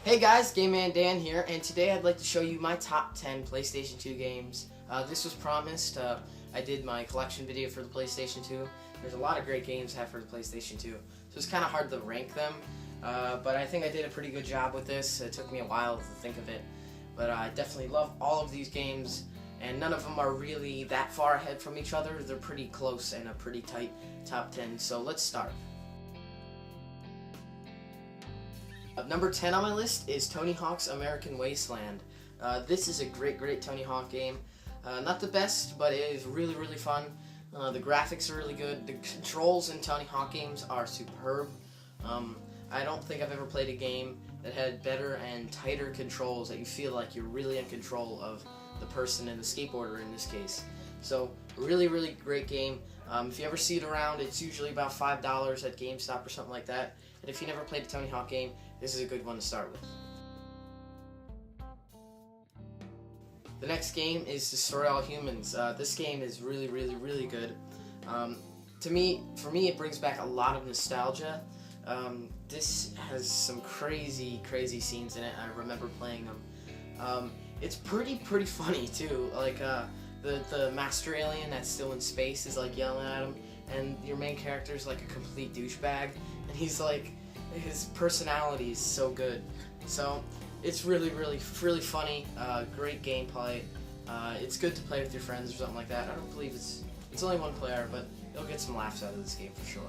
Hey guys, Game Man Dan here, and today I'd like to show you my top 10 PlayStation 2 games. This was promised. I did my collection video for the PlayStation 2. There's a lot of great games I have for the PlayStation 2, so it's kind of hard to rank them. But I think I did a pretty good job with this. It took me a while to think of it, but I definitely love all of these games, and none of them are really that far ahead from each other. They're pretty close and a pretty tight top 10, so let's start. Number 10 on my list is Tony Hawk's American Wasteland. This is a great Tony Hawk game. Not the best, but it is really fun. The graphics are really good. The controls in Tony Hawk games are superb. I don't think I've ever played a game that had better and tighter controls that you feel like you're really in control of the person and the skateboarder in this case. So really great game. If you ever see it around, it's usually about $5 at GameStop or something like that. And if you never played a Tony Hawk game, this is a good one to start with. The next game is Destroy All Humans. This game is really good. For me, it brings back a lot of nostalgia. This has some crazy scenes in it. I remember playing them. It's pretty funny too. Like the master alien that's still in space is like yelling at him, and your main character is like a complete douchebag, and he's like, his personality is so good. So it's really funny. Great gameplay. It's good to play with your friends or something like that. I don't believe it's only one player, but you'll get some laughs out of this game for sure.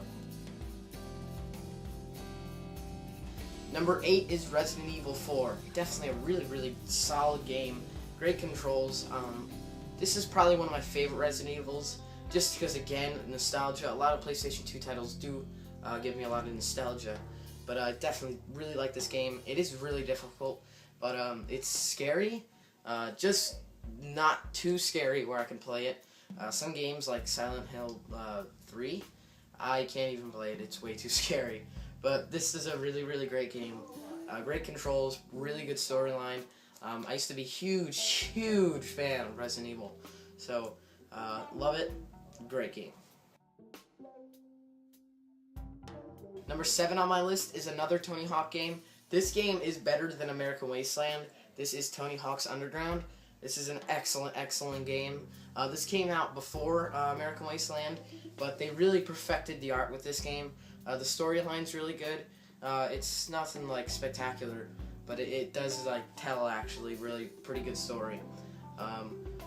Number 8 is Resident Evil 4. Definitely a really solid game. Great controls. This is probably one of my favorite Resident Evils, just because, again, nostalgia. A lot of PlayStation 2 titles do give me a lot of nostalgia, but I definitely really like this game. It is really difficult, but it's scary. Just not too scary where I can play it. Some games like Silent Hill 3, I can't even play it. It's way too scary. But this is a really great game. Great controls, really good storyline. I used to be huge fan of Resident Evil, so love it. Great game. Number 7 on my list is another Tony Hawk game. This game is better than American Wasteland. This is Tony Hawk's Underground. This is an excellent game. This came out before American Wasteland, but they really perfected the art with this game. The storyline's really good. It's nothing like spectacular, but it does like tell actually really pretty good story.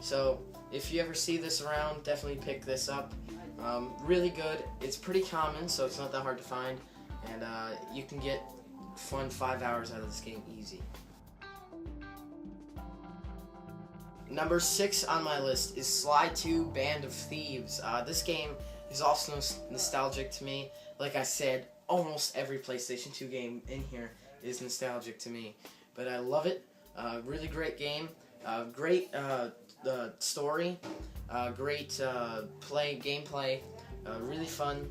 So if you ever see this around, definitely pick this up. Really good. It's pretty common, so it's not that hard to find, and you can get fun 5 hours out of this game easy. Number 6 on my list is Sly 2 Band of Thieves. This game is also nostalgic to me. Like I said, almost every PlayStation 2 game in here is nostalgic to me, but I love it. Really great game. Great story. Great gameplay. Really fun.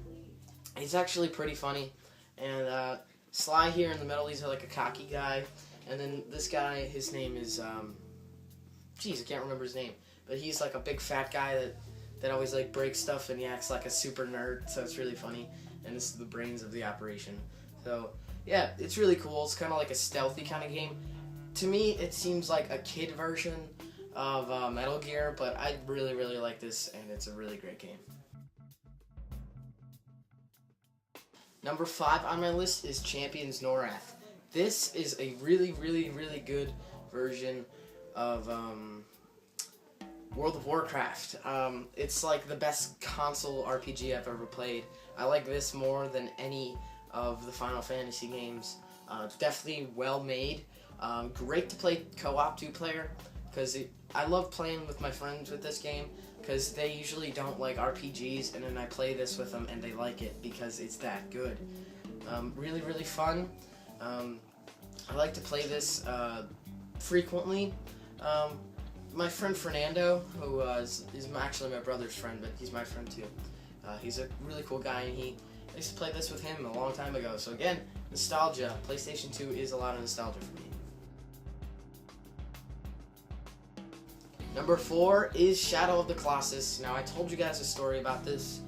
It's actually pretty funny. And Sly here in the middle, he's like a cocky guy. And then this guy, his name is, I can't remember his name. But he's like a big fat guy that always like breaks stuff, and he acts like a super nerd, so it's really funny. And this is the brains of the operation. So yeah, it's really cool. It's kind of like a stealthy kind of game. To me, it seems like a kid version of Metal Gear, but I really like this, and it's a really great game. Number 5 on my list is Champions Norrath. This is a really good version of World of Warcraft. It's like the best console RPG I've ever played. I like this more than any of the Final Fantasy games. Definitely well made. Great to play co-op 2-player, because I love playing with my friends with this game, because they usually don't like RPGs, and then I play this with them and they like it because it's that good. Really fun. I like to play this frequently. My friend Fernando, who is actually my brother's friend, but he's my friend too. He's a really cool guy, and I used to play this with him a long time ago. So again, nostalgia. PlayStation 2 is a lot of nostalgia for me. Number 4 is Shadow of the Colossus. Now, I told you guys a story about this.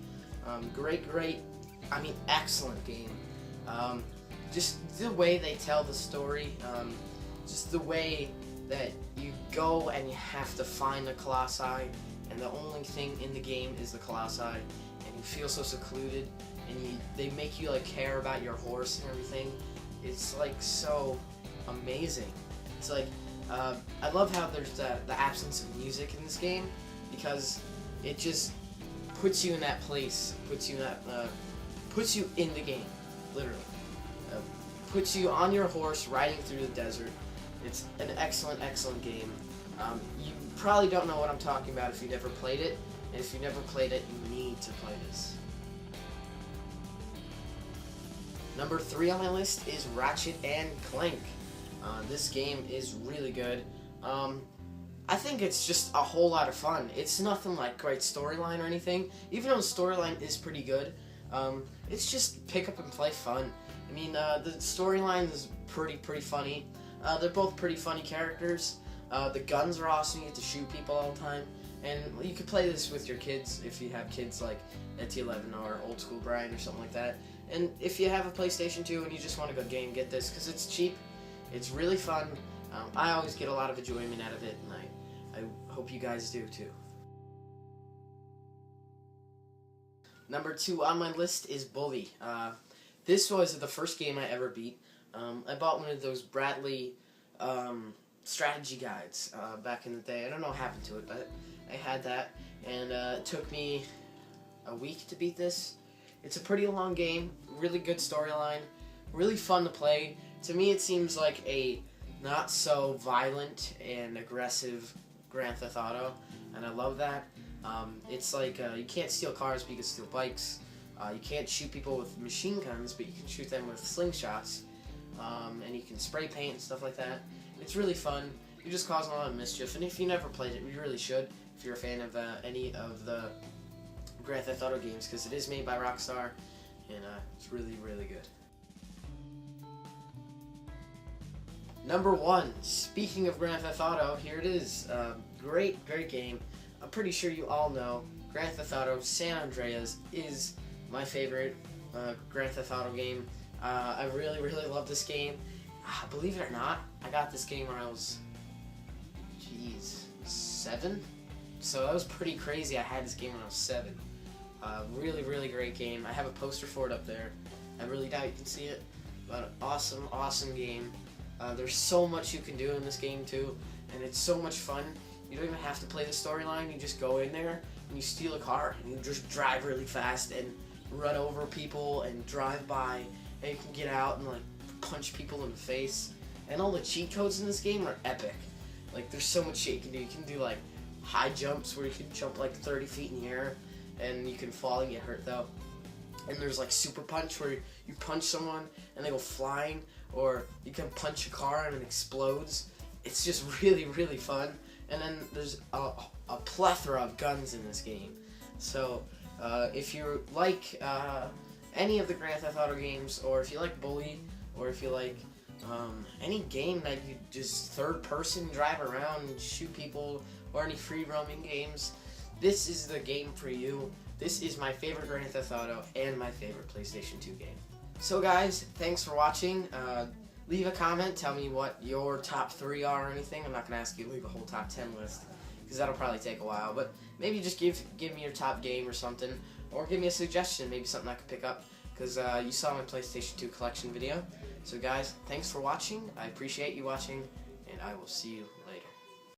Excellent game. just the way they tell the story, just the way that you go and you have to find the Colossi, and the only thing in the game is the Colossi, and you feel so secluded, and they make you like care about your horse and everything. It's like so amazing. It's like I love how there's the absence of music in this game, because it just puts you in that place, puts you in the game, literally. Puts you on your horse riding through the desert. It's an excellent, excellent game. You probably don't know what I'm talking about if you never played it, and if you never played it, you need to play this. Number 3 on my list is Ratchet and Clank. This game is really good. I think it's just a whole lot of fun. It's nothing like great storyline or anything, even though the storyline is pretty good. It's just pick up and play fun. I mean, the storyline is pretty funny. They're both pretty funny characters. The guns are awesome. You get to shoot people all the time. And you could play this with your kids if you have kids like ET11 or Old School Brian or something like that. And if you have a PlayStation 2 and you just want a good game, get this, because it's cheap. It's really fun. I always get a lot of enjoyment out of it, and I hope you guys do too. Number 2 on my list is Bully. This was the first game I ever beat. I bought one of those Bradley strategy guides back in the day. I don't know what happened to it, but I had that, and it took me a week to beat this. It's a pretty long game, really good storyline, really fun to play. To me, it seems like a not so violent and aggressive Grand Theft Auto, and I love that. It's like you can't steal cars, but you can steal bikes. You can't shoot people with machine guns, but you can shoot them with slingshots, and you can spray paint and stuff like that. It's really fun. You're just causing a lot of mischief, and if you never played it, you really should if you're a fan of any of the Grand Theft Auto games, because it is made by Rockstar, and it's really, really good. Number 1, speaking of Grand Theft Auto, here it is. Great game. I'm pretty sure you all know Grand Theft Auto San Andreas is my favorite Grand Theft Auto game. I really, really love this game. Believe it or not, I got this game when I was, 7? So that was pretty crazy. I had this game when I was 7. Really, really great game. I have a poster for it up there. I really doubt you can see it, but awesome, awesome game. There's so much you can do in this game too, and it's so much fun. You don't even have to play the storyline. You just go in there and you steal a car and you just drive really fast and run over people and drive by, and you can get out and like punch people in the face. And all the cheat codes in this game are epic. Like, there's so much shit you can do. You can do like high jumps where you can jump like 30 feet in the air and you can fall and get hurt though. And there's like super punch where you punch someone and they go flying, or you can punch a car and it explodes. It's just really, really fun. And then there's a plethora of guns in this game. So if you like any of the Grand Theft Auto games, or if you like Bully, or if you like any game that you just third person drive around and shoot people, or any free roaming games, this is the game for you. This is my favorite Grand Theft Auto and my favorite PlayStation 2 game. So guys, thanks for watching. Leave a comment, tell me what your top 3 are or anything. I'm not going to ask you to leave a whole top 10 list, because that'll probably take a while. But maybe just give me your top game or something, or give me a suggestion, maybe something I could pick up, because you saw my PlayStation 2 collection video. So guys, thanks for watching. I appreciate you watching, and I will see you later.